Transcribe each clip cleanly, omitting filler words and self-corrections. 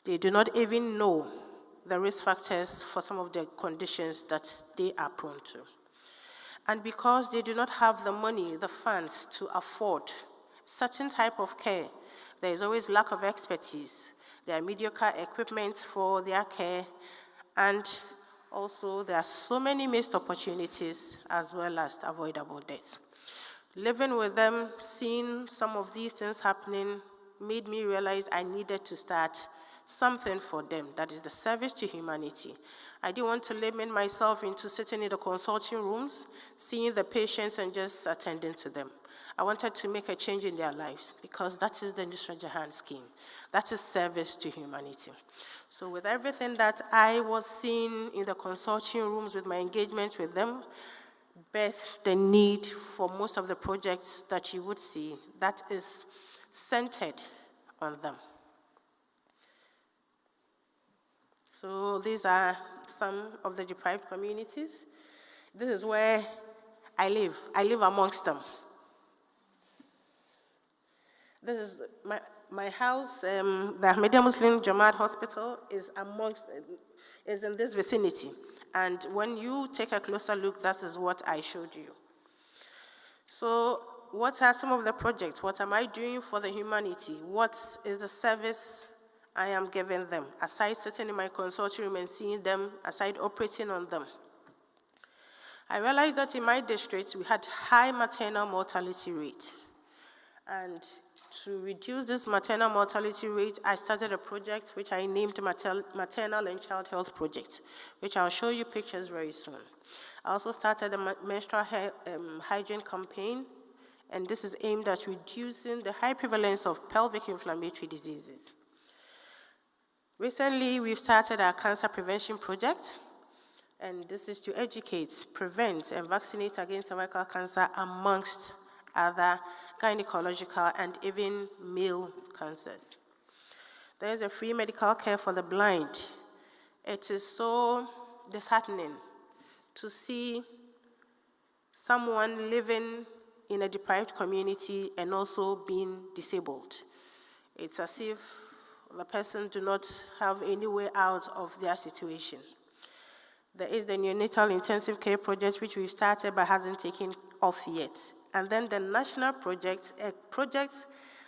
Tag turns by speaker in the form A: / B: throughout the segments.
A: They do not even know the risk factors for some of the conditions that they are prone to. And because they do not have the money, the funds to afford certain type of care, there is always lack of expertise. There are mediocre equipment for their care, and also there are so many missed opportunities as well as avoidable deaths. Living with them, seeing some of these things happening, made me realize I needed to start something for them, that is the service to humanity. I didn't want to limit myself into sitting in the consulting rooms, seeing the patients and just attending to them. I wanted to make a change in their lives because that is the Nusrat Jahan Scheme. That is service to humanity. So with everything that I was seeing in the consulting rooms with my engagement with them, birthed the need for most of the projects that you would see that is centered on them. So these are some of the deprived communities. This is where I live. I live amongst them. This is my house. The Ahmadiyya Muslim Hospital is in this vicinity. And when you take a closer look, that is what I showed you. So what are some of the projects? What am I doing for the humanity? What is the service I am giving them, aside sitting in my consulting room and seeing them, aside operating on them? I realized that in my district, we had high maternal mortality rate. And to reduce this maternal mortality rate, I started a project which I named Maternal and Child Health Project, which I'll show you pictures very soon. I also started a menstrual hygiene campaign, and this is aimed at reducing the high prevalence of pelvic inflammatory diseases. Recently, we've started our cancer prevention project, and this is to educate, prevent, and vaccinate against cervical cancer amongst other gynecological and even male cancers. There is a free medical care for the blind. It is so disheartening to see someone living in a deprived community and also being disabled. It's as if the person do not have any way out of their situation. There is the neonatal intensive care project, which we've started but hasn't taken off yet. And then the national project, a project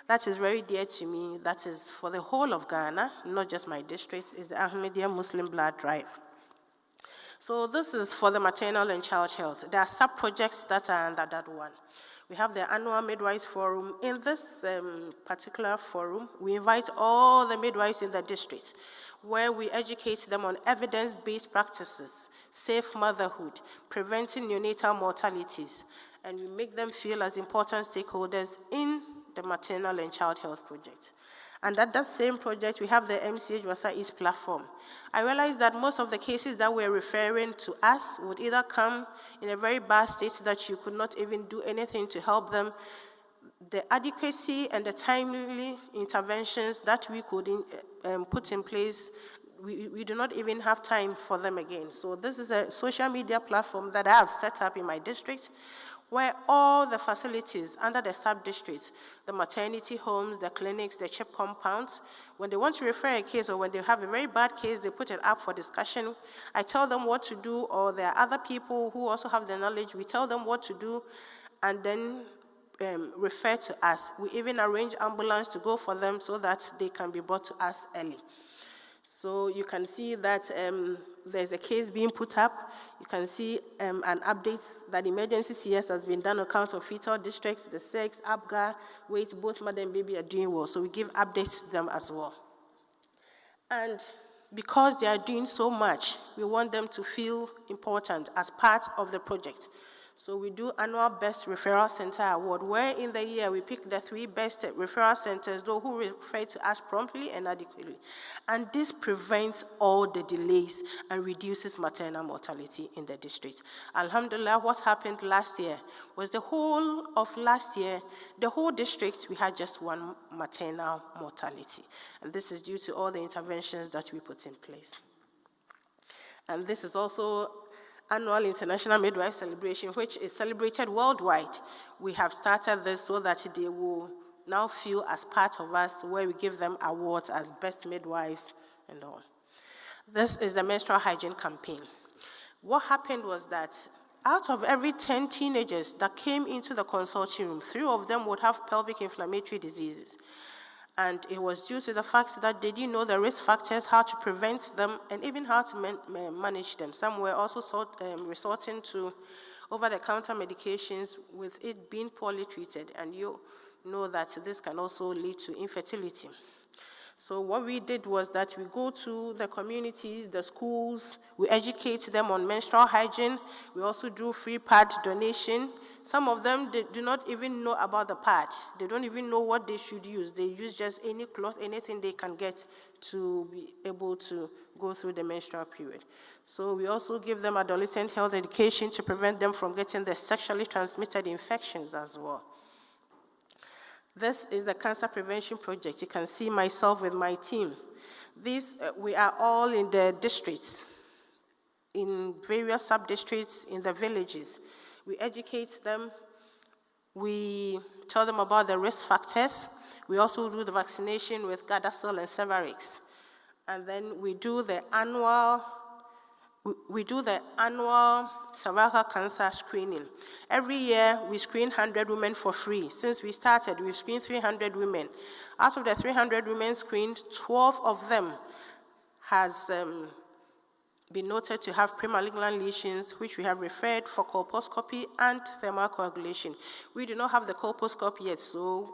A: that is very dear to me, that is for the whole of Ghana, not just my district, is the Ahmadiyya Muslim Blood Drive. So this is for the maternal and child health. There are sub-projects that are under that one. We have the annual midwives forum. In this particular forum, we invite all the midwives in the district, where we educate them on evidence-based practices, safe motherhood, preventing neonatal mortalities, and we make them feel as important stakeholders in the maternal and child health project. And at that same project, we have the MbCHB East platform. I realized that most of the cases that we're referring to us would either come in a very bad state that you could not even do anything to help them. The adequacy and the timely interventions that we could put in place, we do not even have time for them again. So this is a social media platform that I have set up in my district, where all the facilities under the sub-districts, the maternity homes, the clinics, the CHIP compounds, when they want to refer a case or when they have a very bad case, they put it up for discussion. I tell them what to do, or there are other people who also have the knowledge. We tell them what to do, and then refer to us. We even arrange ambulance to go for them so that they can be brought to us early. So you can see that there's a case being put up. You can see an update that emergency CS has been done on account of fetal distress, the sex, ABGA, weight, both mother and baby are doing well. So we give updates to them as well. And because they are doing so much, we want them to feel important as part of the project. So we do annual Best Referral Center Award, where in the year we pick the 3 best referral centers, those who refer to us promptly and adequately. And this prevents all the delays and reduces maternal mortality in the district. Alhamdulillah, what happened last year was the whole of last year, the whole district, we had just 1 maternal mortality. And this is due to all the interventions that we put in place. And this is also annual International Midwife Celebration, which is celebrated worldwide. We have started this so that they will now feel as part of us, where we give them awards as best midwives and all. This is the menstrual hygiene campaign. What happened was that out of every 10 teenagers that came into the consulting room, 3 of them would have pelvic inflammatory diseases. And it was due to the fact that they didn't know the risk factors, how to prevent them, and even how to manage them. Some were also resorting to over-the-counter medications with it being poorly treated, and you know that this can also lead to infertility. So what we did was that we go to the communities, the schools, we educate them on menstrual hygiene. We also do free pad donation. Some of them do not even know about the pad. They don't even know what they should use. They use just any cloth, anything they can get to be able to go through the menstrual period. So we also give them adolescent health education to prevent them from getting the sexually transmitted infections as well. This is the cancer prevention project. You can see myself with my team. We are all in the districts, in various sub-districts, in the villages. We educate them. We tell them about the risk factors. We also do the vaccination with Gardasil and Cervarix. And then we do the annual cervical cancer screening. Every year, we screen 100 women for free. Since we started, we've screened 300 women. Out of the 300 women screened, 12 of them has been noted to have premalignant lesions, which we have referred for colposcopy and thermal coagulation. We do not have the colposcopy yet,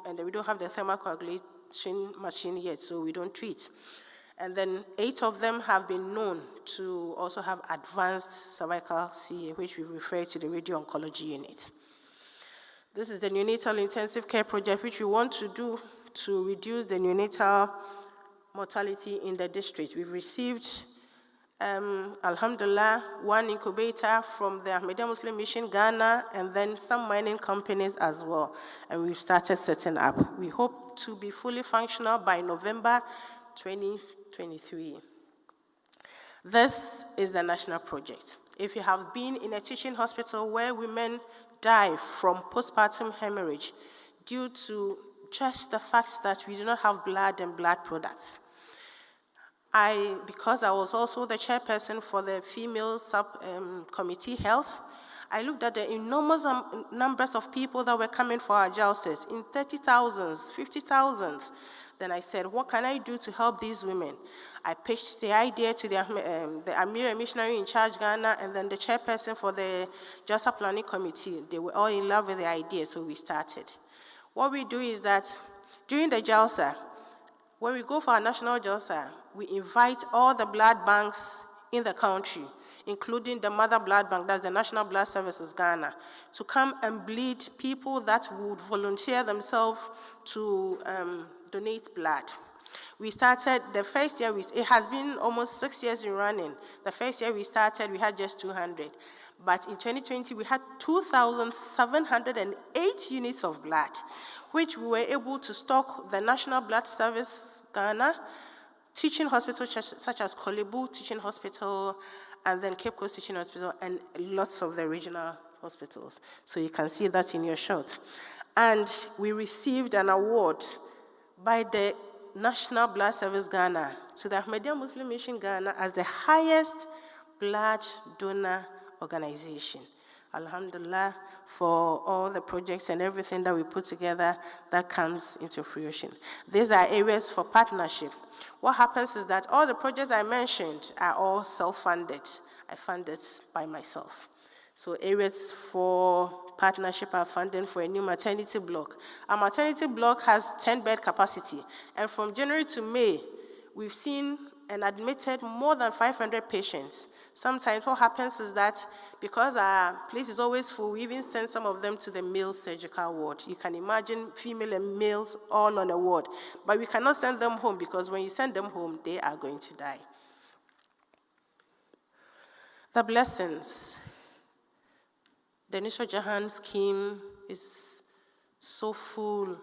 A: and we don't have the thermal coagulation machine yet, so we don't treat. And then 8 of them have been known to also have advanced cervical CA, which we refer to the radio-oncology unit. This is the neonatal intensive care project, which we want to do to reduce the neonatal mortality in the district. We've received, alhamdulillah, 1 incubator from the Ahmadiyya Muslim Mission Ghana, and then some mining companies as well. And we've started setting up. We hope to be fully functional by November 2023. This is the national project. If you have been in a teaching hospital where women die from postpartum hemorrhage due to just the fact that we do not have blood and blood products, because I was also the chairperson for the female subcommittee health, I looked at the enormous numbers of people that were coming for our JALSES in 30,000s, 50,000s. Then I said, what can I do to help these women? I pitched the idea to the Amira missionary in charge Ghana, and then the chairperson for the JALSA planning committee. They were all in love with the idea, so we started. What we do is that during the JALSA, when we go for our national JALSA, we invite all the blood banks in the country, including the Mother Blood Bank, that's the National Blood Services Ghana, to come and bleed people that would volunteer themselves to donate blood. We started the first year, it has been almost 6 years in running. The first year we started, we had just 200. But in 2020, we had 2,708 units of blood, which we were able to stock the National Blood Service Ghana, teaching hospitals such as Kolebu Teaching Hospital, and then Cape Coast Teaching Hospital, and lots of the regional hospitals. So you can see that in your shot. And we received an award by the National Blood Service Ghana to the Ahmadiyya Muslim Mission Ghana as the highest blood donor organization. Alhamdulillah, for all the projects and everything that we put together that comes into fruition. These are areas for partnership. What happens is that all the projects I mentioned are all self-funded. I fund it by myself. So areas for partnership are funding for a new maternity block. Our maternity block has 10-bed capacity, and from January to May, we've seen and admitted more than 500 patients. Sometimes what happens is that because our place is always full, we even send some of them to the male surgical ward. You can imagine female and males all on a ward, but we cannot send them home because when you send them home, they are going to die. The blessings. The Nusrat Jahan Scheme is so full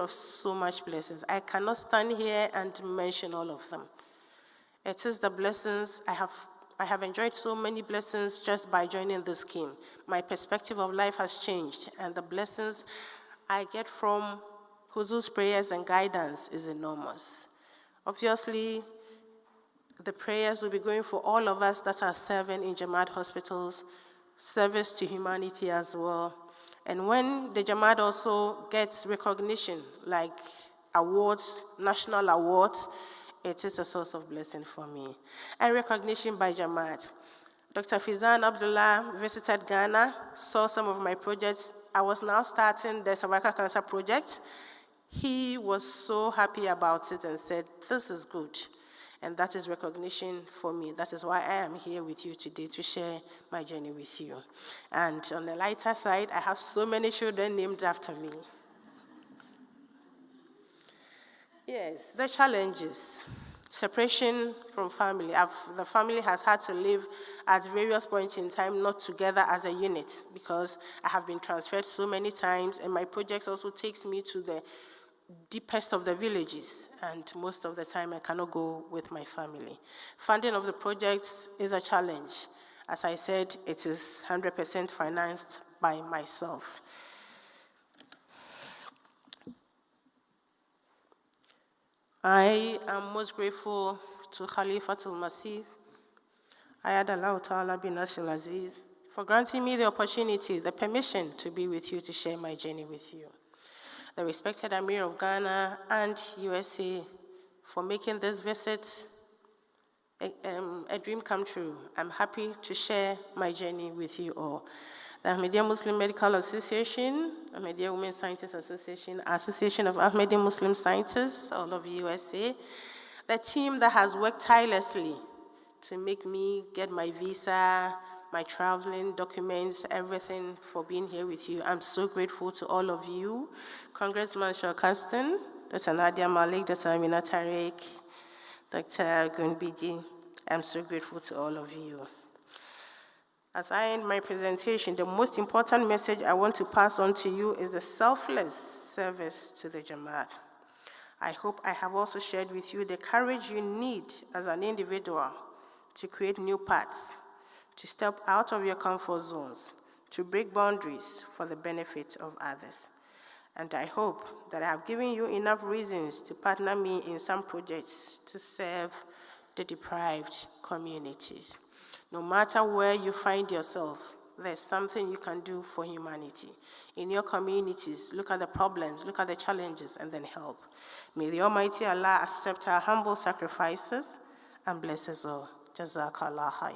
A: of so much blessings. I cannot stand here and mention all of them. It is the blessings. I have enjoyed so many blessings just by joining this scheme. My perspective of life has changed, and the blessings I get from whose prayers and guidance is enormous. Obviously, the prayers will be going for all of us that are serving in Jamaat hospitals, service to humanity as well. And when the Jamaat also gets recognition, like awards, national awards, it is a source of blessing for me. And recognition by Jamaat. Dr. Fizan Abdullah visited Ghana, saw some of my projects. I was now starting the cervical cancer project. He was so happy about it and said, this is good. And that is recognition for me. That is why I am here with you today to share my journey with you. And on the lighter side, I have so many children named after me. Yes, the challenges. Separation from family. The family has had to live at various points in time, not together as a unit, because I have been transferred so many times, and my project also takes me to the deepest of the villages, and most of the time I cannot go with my family. Funding of the projects is a challenge. As I said, it is 100% financed by myself. I am most grateful to Khalifatul Masih, Ayadallah Ta'ala bin Ashil Aziz, for granting me the opportunity, the permission to be with you, to share my journey with you. The respected Amir of Ghana and USA for making this visit a dream come true. I'm happy to share my journey with you all. The Ahmadiyya Muslim Medical Association, Ahmadiyya Women Scientists Association, Association of Ahmadiyya Muslim Scientists, all of USA, the team that has worked tirelessly to make me get my visa, my traveling documents, everything for being here with you. I'm so grateful to all of you. Congressman Shawkaston, Dr. Nadia Malik, Dr. Amina Tariq, Dr. Gunbiji, I'm so grateful to all of you. As I end my presentation, the most important message I want to pass on to you is the selfless service to the Jamaat. I hope I have also shared with you the courage you need as an individual to create new paths, to step out of your comfort zones, to break boundaries for the benefit of others. And I hope that I have given you enough reasons to partner me in some projects to serve the deprived communities. No matter where you find yourself, there's something you can do for humanity. In your communities, look at the problems, look at the challenges, and then help. May the Almighty Allah accept our humble sacrifices and bless us all. Jazakallah khair.